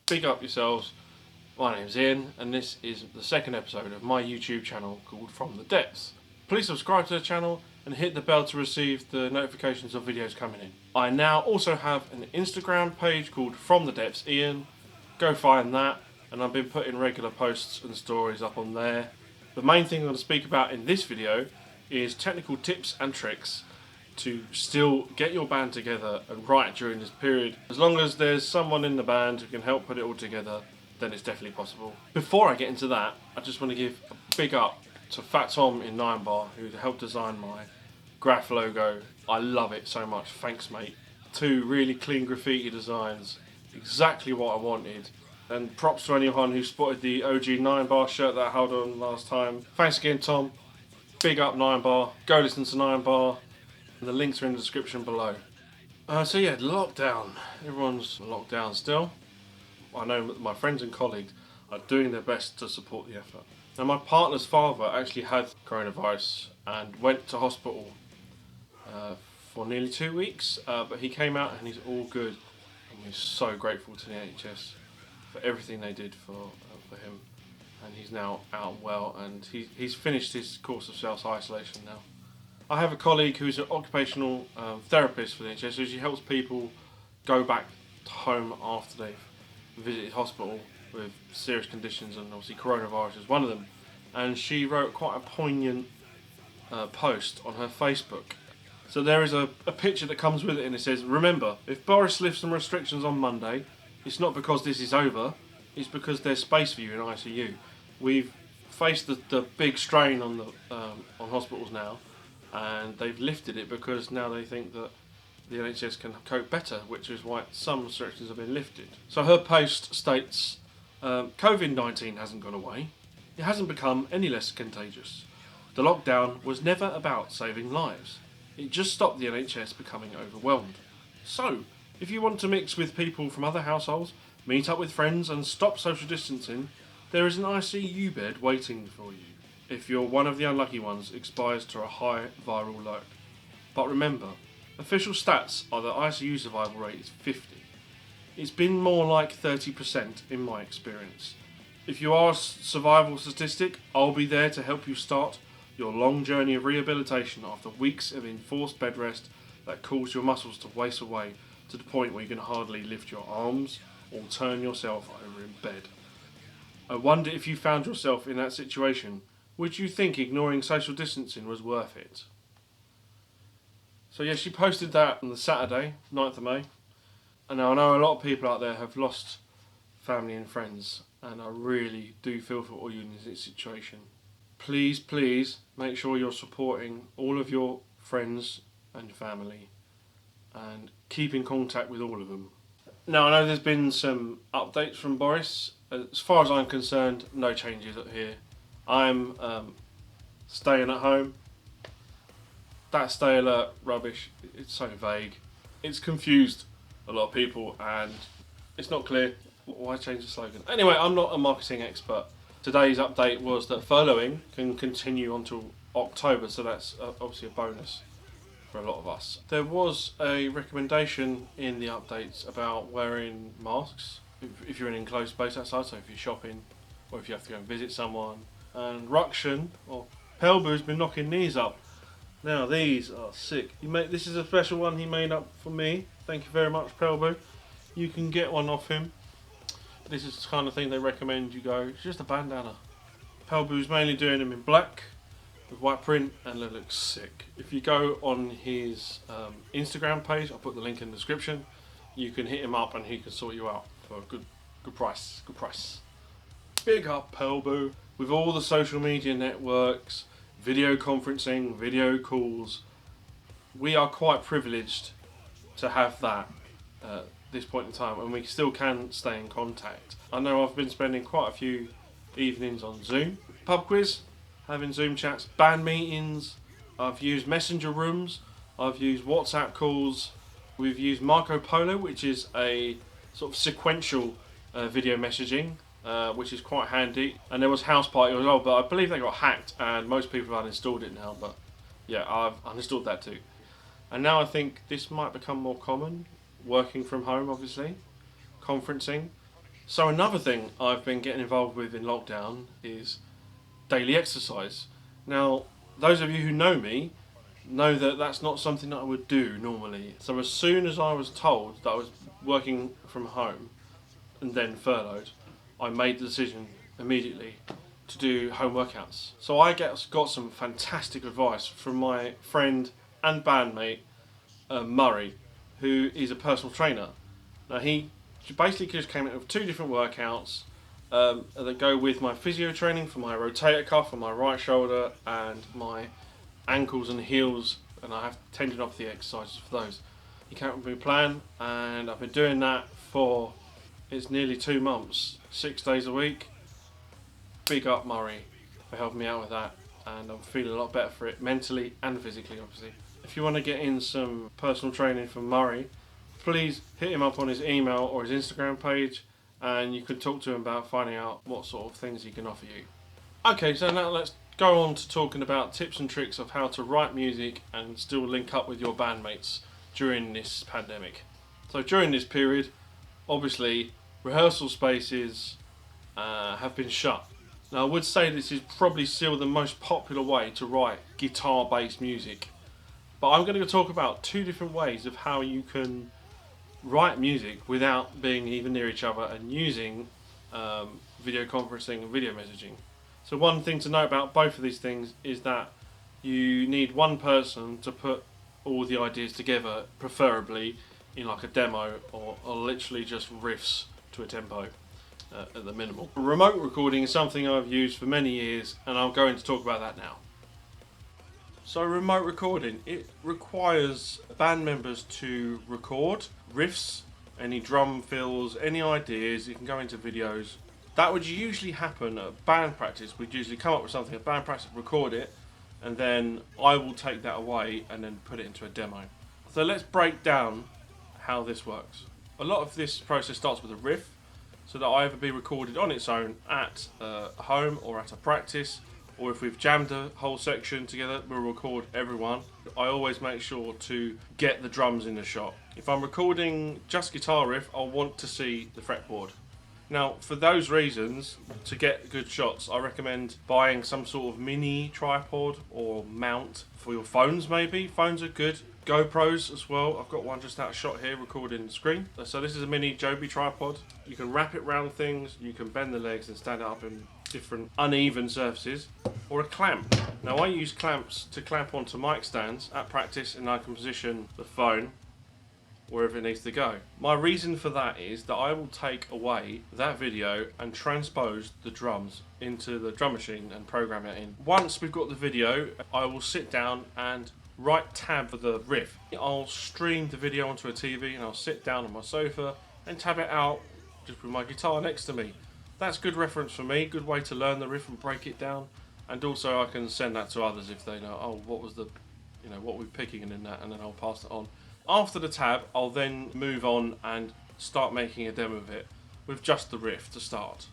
Big up yourselves. My name's Ian, and this is the second episode of my YouTube channel called From the Depths. Please subscribe to the channel and hit the bell to receive the notifications of videos coming in. I now also have an Instagram page called From the Depths Ian. Go find that, and I've been putting regular posts and stories up on there. The main thing I'm going to speak about in this video is technical tips and tricks to still get your band together and write during this period. As long as there's someone in the band who can help put it all together, then it's definitely possible. Before I get into that, I just want to give a big up to Fat Tom in Ninebar, who helped design my graph logo. I love it so much, thanks mate. 2 really clean graffiti designs, exactly what I wanted. And props to anyone who spotted the OG Ninebar shirt that I held on last time. Thanks again Tom, big up Ninebar, go listen to Ninebar. And the links are in the description below. So yeah, lockdown. Everyone's locked down still. I know that my friends and colleagues are doing their best to support the effort. Now my partner's father actually had coronavirus and went to hospital for nearly 2 weeks, but he came out and he's all good. And we're so grateful to the NHS for everything they did for him. And he's now out and well, and he's finished his course of self-isolation now. I have a colleague who's an occupational therapist for the NHS, so she helps people go back to home after they've visited hospital with serious conditions, and obviously coronavirus is one of them. And she wrote quite a poignant post on her Facebook. So there is a picture that comes with it, and it says, "Remember, if Boris lifts some restrictions on Monday, it's not because this is over, it's because there's space for you in ICU. We've faced the big strain on hospitals now, and they've lifted it because now they think that the NHS can cope better, which is why some restrictions have been lifted." So her post states, COVID-19 hasn't gone away. It hasn't become any less contagious. The lockdown was never about saving lives. It just stopped the NHS becoming overwhelmed. So, if you want to mix with people from other households, meet up with friends and stop social distancing, there is an ICU bed waiting for you. If you're one of the unlucky ones exposed to a high viral load. But remember, official stats are that ICU survival rate is 50. It's been more like 30% in my experience. If you are a survival statistic, I'll be there to help you start your long journey of rehabilitation after weeks of enforced bed rest that cause your muscles to waste away to the point where you can hardly lift your arms or turn yourself over in bed. I wonder if you found yourself in that situation, would you think ignoring social distancing was worth it? So yeah, she posted that on the Saturday, 9th of May. And now I know a lot of people out there have lost family and friends, and I really do feel for all you in this situation. Please, please make sure you're supporting all of your friends and family and keep in contact with all of them. Now I know there's been some updates from Boris. As far as I'm concerned, no changes up here. I'm staying at home. That stay alert rubbish, it's so vague. It's confused a lot of people and it's not clear. Why change the slogan? Anyway, I'm not a marketing expert. Today's update was that furloughing can continue until October, so that's obviously a bonus for a lot of us. There was a recommendation in the updates about wearing masks if you're in an enclosed space outside, so if you're shopping or if you have to go and visit someone. And Rucktion, or Pelbu's been knocking these up. Now these are sick. This is a special one he made up for me. Thank you very much, Pelbu. You can get one off him. This is the kind of thing they recommend you go. It's just a bandana. Pelbu's mainly doing them in black with white print, and it looks sick. If you go on his Instagram page, I'll put the link in the description. You can hit him up and he can sort you out for a good price. Good price. Big up Pelbu. With all the social media networks, video conferencing, video calls, we are quite privileged to have that at this point in time, and we still can stay in contact. I know I've been spending quite a few evenings on Zoom, pub quiz, having Zoom chats, band meetings, I've used messenger rooms, I've used WhatsApp calls, we've used Marco Polo, which is a sort of sequential video messaging, which is quite handy. And there was House Party as well, but I believe they got hacked and most people have uninstalled it now, but yeah, I've uninstalled that too. And now I think this might become more common, working from home obviously, conferencing. So another thing I've been getting involved with in lockdown is daily exercise. Now, those of you who know me know that that's not something that I would do normally. So as soon as I was told that I was working from home and then furloughed, I made the decision immediately to do home workouts. So I got some fantastic advice from my friend and bandmate Murray, who is a personal trainer. Now he basically just came up with two different workouts that go with my physio training for my rotator cuff on my right shoulder and my ankles and heels, and I have tendinopathy exercises for those. He came up with a plan, and I've been doing that for it's nearly 2 months, 6 days a week. Big up Murray for helping me out with that, and I'm feeling a lot better for it, mentally and physically obviously. If you want to get in some personal training from Murray, please hit him up on his email or his Instagram page, and you can talk to him about finding out what sort of things he can offer you. Okay, so now let's go on to talking about tips and tricks of how to write music and still link up with your bandmates during this pandemic. So during this period, obviously, rehearsal spaces have been shut. Now I would say this is probably still the most popular way to write guitar-based music, but I'm going to talk about two different ways of how you can write music without being even near each other and using video conferencing and video messaging. So one thing to note about both of these things is that you need one person to put all the ideas together, preferably in like a demo or literally just riffs to a tempo at the minimal. Remote recording is something I've used for many years, and I'm going to talk about that now. So remote recording, it requires band members to record riffs, any drum fills, any ideas. You can go into videos. That would usually happen at band practice. We'd usually come up with something at band practice, record it, and then I will take that away and then put it into a demo. So let's break down how this works. A lot of this process starts with a riff, so that will either be recorded on its own at home or at a practice, or if we've jammed a whole section together, we'll record everyone. I always make sure to get the drums in the shot. If I'm recording just guitar riff, I'll want to see the fretboard. Now, for those reasons, to get good shots, I recommend buying some sort of mini tripod or mount for your phones maybe. Phones are good. GoPros as well. I've got one just out of shot here recording the screen. So this is a mini Joby tripod. You can wrap it around things, you can bend the legs and stand it up in different uneven surfaces, or a clamp. Now I use clamps to clamp onto mic stands at practice, and I can position the phone wherever it needs to go. My reason for that is that I will take away that video and transpose the drums into the drum machine and program it in. Once we've got the video, I will sit down and right tab for the riff. I'll stream the video onto a TV and I'll sit down on my sofa and tab it out just with my guitar next to me. That's good reference for me, good way to learn the riff and break it down, and also I can send that to others if they know, oh, what was the, what we're picking in that, and then I'll pass it on. After the tab, I'll then move on and start making a demo of it with just the riff to start.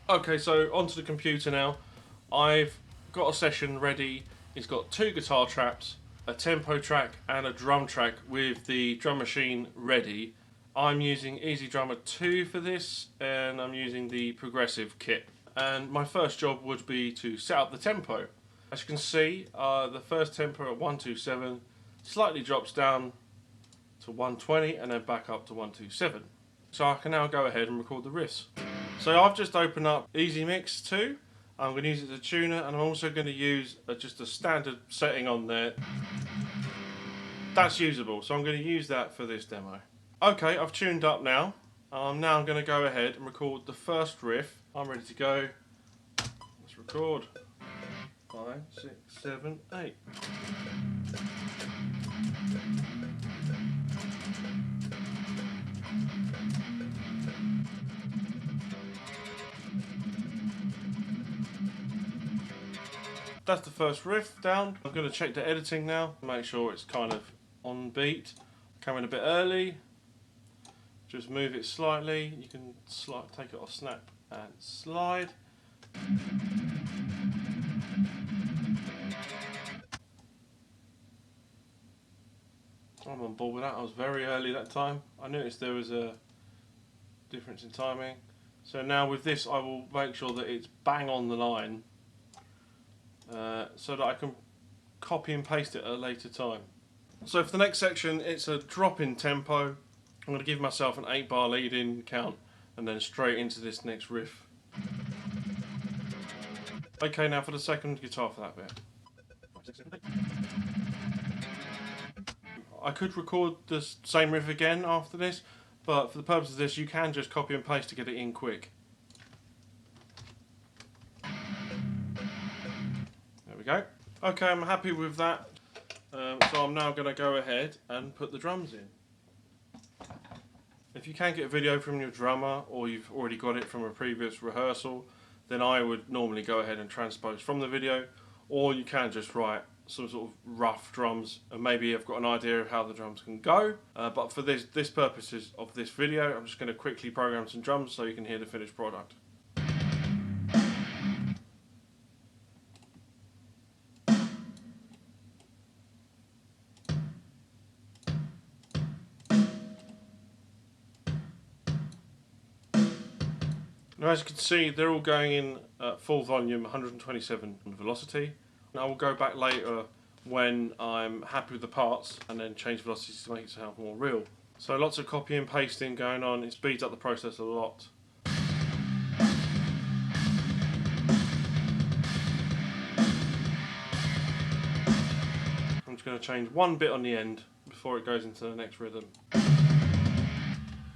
Okay, so onto the computer now. I've got a session ready. It's got 2 guitar traps, a tempo track and a drum track with the drum machine ready. I'm using Easy Drummer 2 for this, and I'm using the progressive kit. And my first job would be to set up the tempo. As you can see, the first tempo at 127 slightly drops down to 120 and then back up to 127. So I can now go ahead and record the riffs. So I've just opened up Easy Mix 2. I'm going to use it as a tuner, and I'm also going to use just a standard setting on there. That's usable, so I'm going to use that for this demo. Okay, I've tuned up now. I'm now going to go ahead and record the first riff. I'm ready to go. Let's record. 5, 6, 7, 8. That's the first riff down. I'm going to check the editing now, make sure it's kind of on beat. Coming a bit early. Just move it slightly. You can take it off snap and slide. I'm on board with that. I was very early that time. I noticed there was a difference in timing. So now with this I will make sure that it's bang on the line so that I can copy and paste it at a later time. So for the next section it's a drop in tempo. I'm going to give myself an 8-bar lead in count and then straight into this next riff. Okay, now for the second guitar for that bit. I could record the same riff again after this, but for the purpose of this you can just copy and paste to get it in quick. There we go. Okay, I'm happy with that, so I'm now going to go ahead and put the drums in. If you can get a video from your drummer, or you've already got it from a previous rehearsal, then I would normally go ahead and transpose from the video, or you can just write some sort of rough drums, and maybe I've got an idea of how the drums can go, but for this purposes of this video I'm just going to quickly program some drums so you can hear the finished product. Now as you can see they're all going in at full volume, 127 velocity. I will go back later when I'm happy with the parts and then change velocity to make it sound more real. So lots of copy and pasting going on, it speeds up the process a lot. I'm just going to change one bit on the end before it goes into the next rhythm.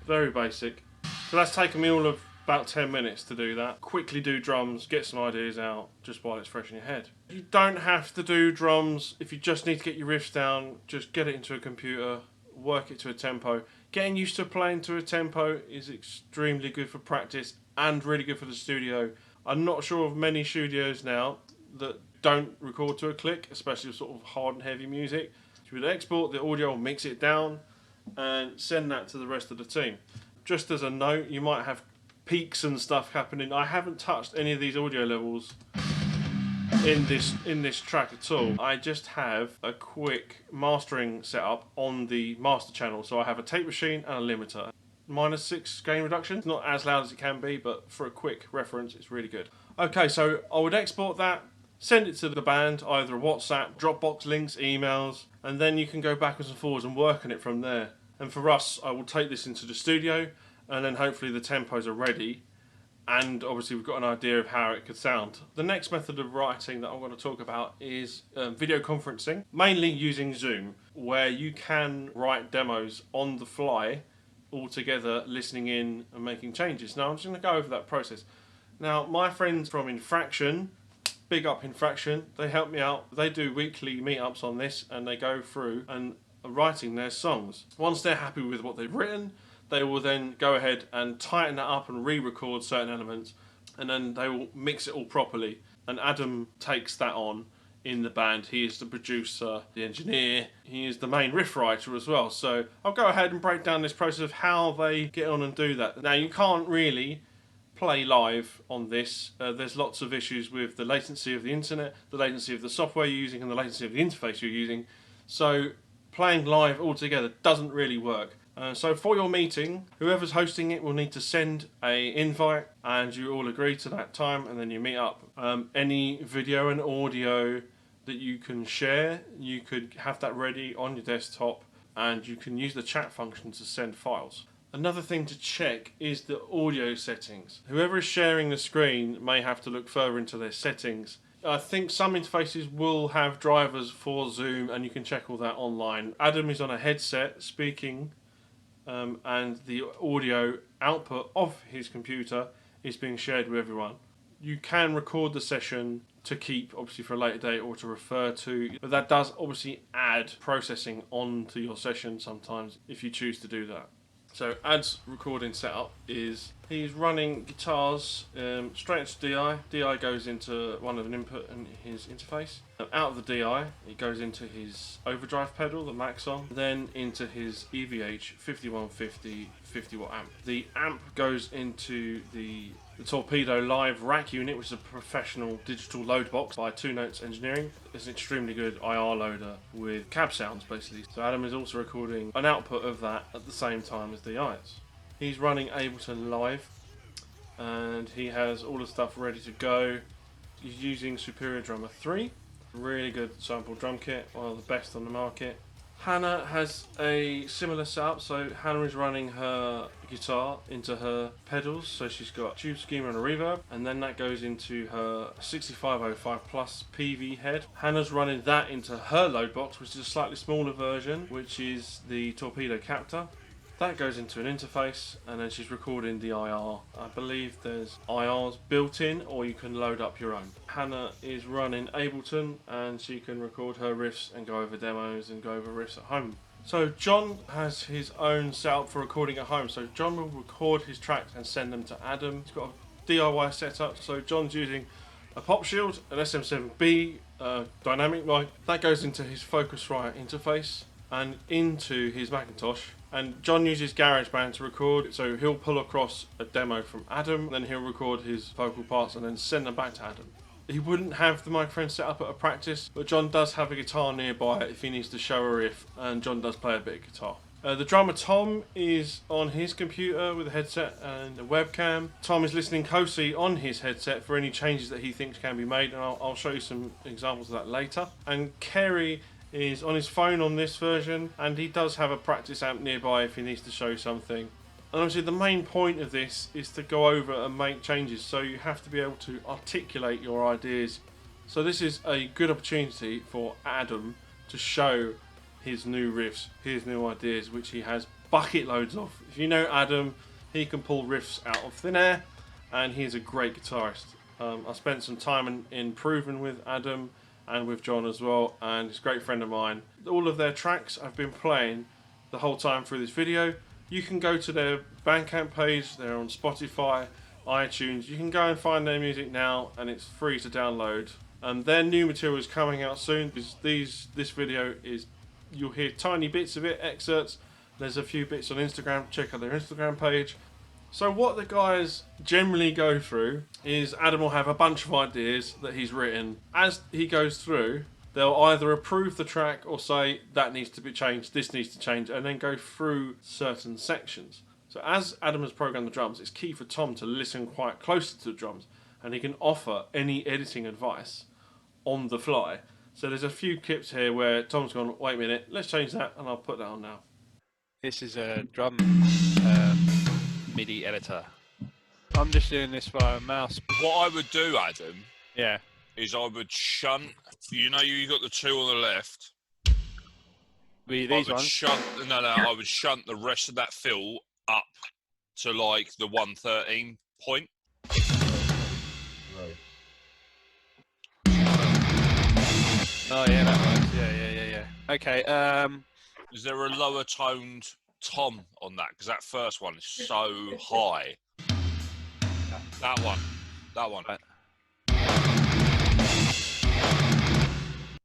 Very basic. So that's taken me all of about 10 minutes to do that. Quickly do drums, get some ideas out just while it's fresh in your head. You don't have to do drums if you just need to get your riffs down. Just get it into a computer, work it to a tempo. Getting used to playing to a tempo is extremely good for practice and really good for the studio. I'm not sure of many studios now that don't record to a click, especially with sort of hard and heavy music. You would export the audio, mix it down and send that to the rest of the team. Just as a note, you might have peaks and stuff happening. I haven't touched any of these audio levels in this track at all. I just have a quick mastering setup on the master channel. So I have a tape machine and a limiter. -6 gain reduction. It's not as loud as it can be, but for a quick reference it's really good. Okay, so I would export that, send it to the band, either a WhatsApp, Dropbox links, emails, and then you can go backwards and forwards and work on it from there. And for us, I will take this into the studio, and then hopefully the tempos are ready, and obviously we've got an idea of how it could sound. The next method of writing that I'm going to talk about is video conferencing, mainly using Zoom, where you can write demos on the fly, all together, listening in and making changes. Now I'm just going to go over that process. Now my friends from Infraction, big up Infraction, they help me out. They do weekly meetups on this, and they go through and are writing their songs. Once they're happy with what they've written, they will then go ahead and tighten that up and re-record certain elements, and then they will mix it all properly. And Adam takes that on in the band. He is the producer, the engineer, he is the main riff writer as well. So I'll go ahead and break down this process of how they get on and do that. Now you can't really play live on this. There's lots of issues with the latency of the internet, the latency of the software you're using, and the latency of the interface you're using. So playing live altogether doesn't really work. So for your meeting, whoever's hosting it will need to send an invite, and you all agree to that time, and then you meet up. Any video and audio that you can share, you could have that ready on your desktop, and you can use the chat function to send files. Another thing to check is the audio settings. Whoever is sharing the screen may have to look further into their settings. I think some interfaces will have drivers for Zoom, and you can check all that online. Adam is on a headset speaking, and the audio output of his computer is being shared with everyone. You can record the session to keep, obviously, for a later date or to refer to, but that does obviously add processing onto your session sometimes if you choose to do that. So Ad's recording setup is he's running guitars straight into DI. DI goes into one of an input in his interface. Out of the DI, it goes into his overdrive pedal, the Maxon, then into his EVH 5150 50-watt amp. The amp goes into the Torpedo Live rack unit, which is a professional digital load box by Two Notes Engineering. It's an extremely good IR loader with cab sounds, basically. So Adam is also recording an output of that at the same time as the IS. He's running Ableton Live, and he has all the stuff ready to go. He's using Superior Drummer 3, really good sample drum kit, one of the best on the market. Hannah has a similar setup, so Hannah is running her guitar into her pedals, so she's got tube screamer and a reverb, and then that goes into her 6505 Plus PV head. Hannah's running that into her load box, which is a slightly smaller version, which is the Torpedo Captor. That goes into an interface, and then she's recording the IR. I believe there's IRs built in, or you can load up your own. Hannah is running Ableton, and she can record her riffs and go over demos and go over riffs at home. So John has his own setup for recording at home. So John will record his tracks and send them to Adam. He's got a DIY setup. So John's using a Pop Shield, an SM7B dynamic mic. That goes into his Focusrite interface and into his Macintosh. And John uses GarageBand to record, so he'll pull across a demo from Adam, then he'll record his vocal parts and then send them back to Adam. He wouldn't have the microphone set up at a practice, but John does have a guitar nearby if he needs to show a riff, and John does play a bit of guitar. The drummer Tom is on his computer with a headset and a webcam. Tom is listening closely on his headset for any changes that he thinks can be made, and I'll show you some examples of that later. And Kerry is on his phone on this version, and he does have a practice amp nearby if he needs to show something. And obviously the main point of this is to go over and make changes, so you have to be able to articulate your ideas. So this is a good opportunity for Adam to show his new riffs, his new ideas, which he has bucket loads of. If you know Adam, he can pull riffs out of thin air, and he's a great guitarist. I spent some time in improving with Adam and with John as well, and he's a great friend of mine. All of their tracks I've been playing the whole time through this video. You can go to their Bandcamp page, they're on Spotify, iTunes. You can go and find their music now, and it's free to download. And their new material is coming out soon. This video is, you'll hear tiny bits of it, excerpts. There's a few bits on Instagram, check out their Instagram page. So what the guys generally go through is Adam will have a bunch of ideas that he's written. As he goes through, they'll either approve the track or say that needs to be changed, this needs to change, and then go through certain sections. So as Adam has programmed the drums, it's key for Tom to listen quite closely to the drums, and he can offer any editing advice on the fly. So there's a few clips here where Tom's gone, wait a minute, let's change that, and I'll put that on now. This is a drum MIDI editor. I'm just doing this via a mouse. What I would do, Adam, Yeah. is I would shunt. You know, you got the two on the left. These I would ones. I would shunt the rest of that fill up to like the 113 point. Right. Oh yeah, that works. Yeah. Okay. Is there a lower toned tom on that? Because that first one is so high. That one. Right.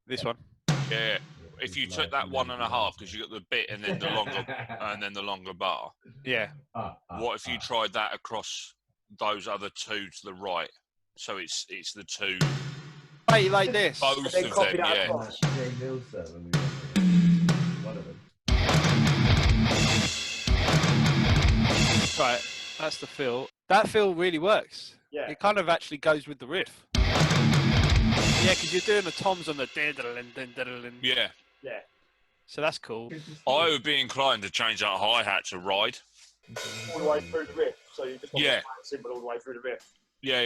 This one. Yeah. If you took that 1.5, because you got the bit and then the longer bar. Yeah. What if you tried that across those other two to the right? So it's the two. Wait, like this. Both of them, yeah. One of them. Right. That's the fill. That fill really works. Yeah. It kind of actually goes with the riff. Yeah, because you're doing the toms on the Yeah. Yeah. So that's cool. I would be inclined to change that hi-hat to ride. All the way through the riff. So you just want Yeah. to symbol all the way through the riff. Yeah.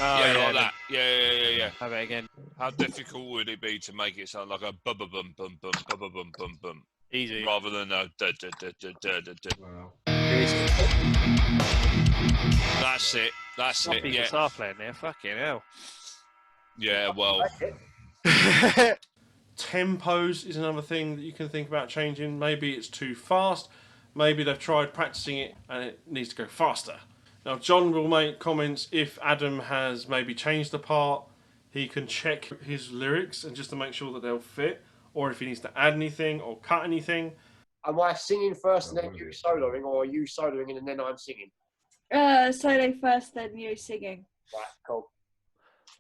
Oh, Yeah, like that. Yeah. Have it again. How difficult would it be to make it sound like a bum bum Easy. rather than a da da da da da da da? Wow. That's it. Sloppy Yeah. guitar playing there. Fucking hell. Yeah. Well. Tempos is another thing that you can think about changing. Maybe it's too fast. Maybe they've tried practicing it and it needs to go faster. Now, John will make comments if Adam has maybe changed the part. He can check his lyrics and just to make sure that they'll fit, or if he needs to add anything or cut anything. Am I singing first and then you soloing, or are you soloing and then I'm singing? Solo first, then you singing. Right, cool.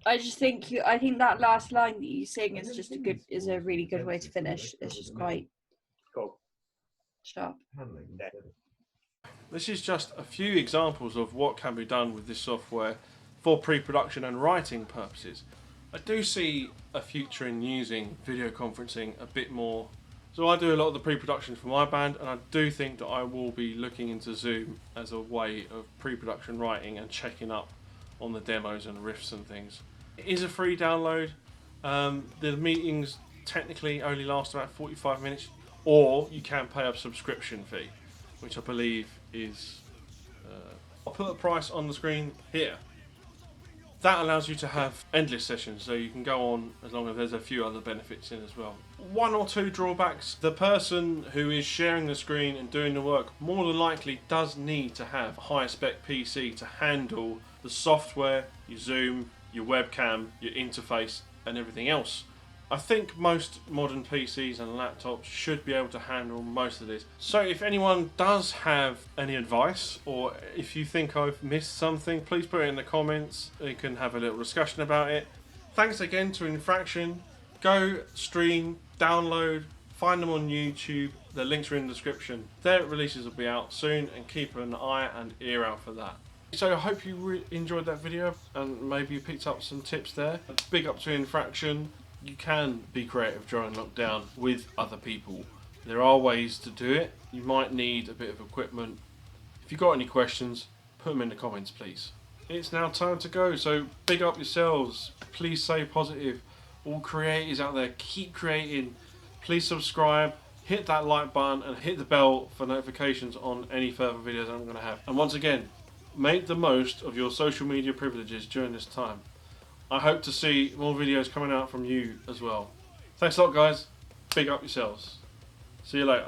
I think that last line that you sing is a really good way to finish. It's just quite Cool. Sharp. This is just a few examples of what can be done with this software for pre-production and writing purposes. I do see a future in using video conferencing a bit more. So I do a lot of the pre-production for my band, and I do think that I will be looking into Zoom as a way of pre-production writing and checking up on the demos and riffs and things. It is a free download. The meetings technically only last about 45 minutes, or you can pay a subscription fee, which I believe is... I'll put a price on the screen here. That allows you to have endless sessions, so you can go on as long as there's a few other benefits in as well. One or two drawbacks: the person who is sharing the screen and doing the work more than likely does need to have a high spec PC to handle the software, your Zoom, your webcam, your interface and everything else. I think most modern PCs and laptops should be able to handle most of this. So if anyone does have any advice, or if you think I've missed something, please put it in the comments. We can have a little discussion about it. Thanks again to Infraction. Go stream, download, find them on YouTube. The links are in the description. Their releases will be out soon, and keep an eye and ear out for that. So I hope you enjoyed that video and maybe you picked up some tips there. Big up to Infraction. You can be creative during lockdown with other people. There are ways to do it. You might need a bit of equipment. If you've got any questions, put them in the comments, please. It's now time to go, so big up yourselves. Please stay positive. All creators out there, keep creating. Please subscribe, hit that like button and hit the bell for notifications on any further videos I'm going to have. And once again, make the most of your social media privileges during this time. I hope to see more videos coming out from you as well. Thanks a lot, guys. Big up yourselves. See you later.